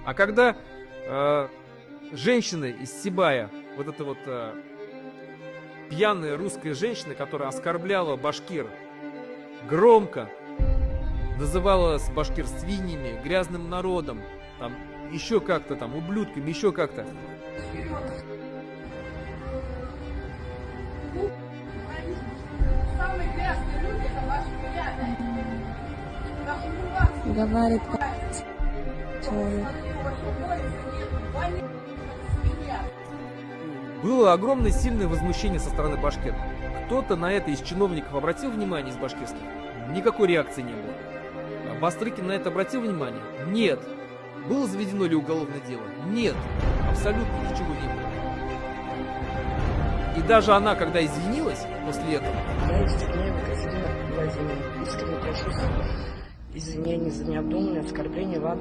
А когда женщина из Сибая, вот эта вот пьяная русская женщина, которая оскорбляла башкир, громко называла башкир свиньями, грязным народом, там, еще как-то там, ублюдками, еще как-то. Говорит человек. Было огромное сильное возмущение со стороны башкир. Кто-то на это из чиновников обратил внимание, из башкирских? Никакой реакции не было. Бастрыкин на это обратил внимание? Нет. Было заведено ли уголовное дело? Нет. Абсолютно ничего не было. И даже она, когда извинилась после этого... Я извиняюсь, Екатерина Владимировна, искренне прошу извинения за необдуманное оскорбление в адрес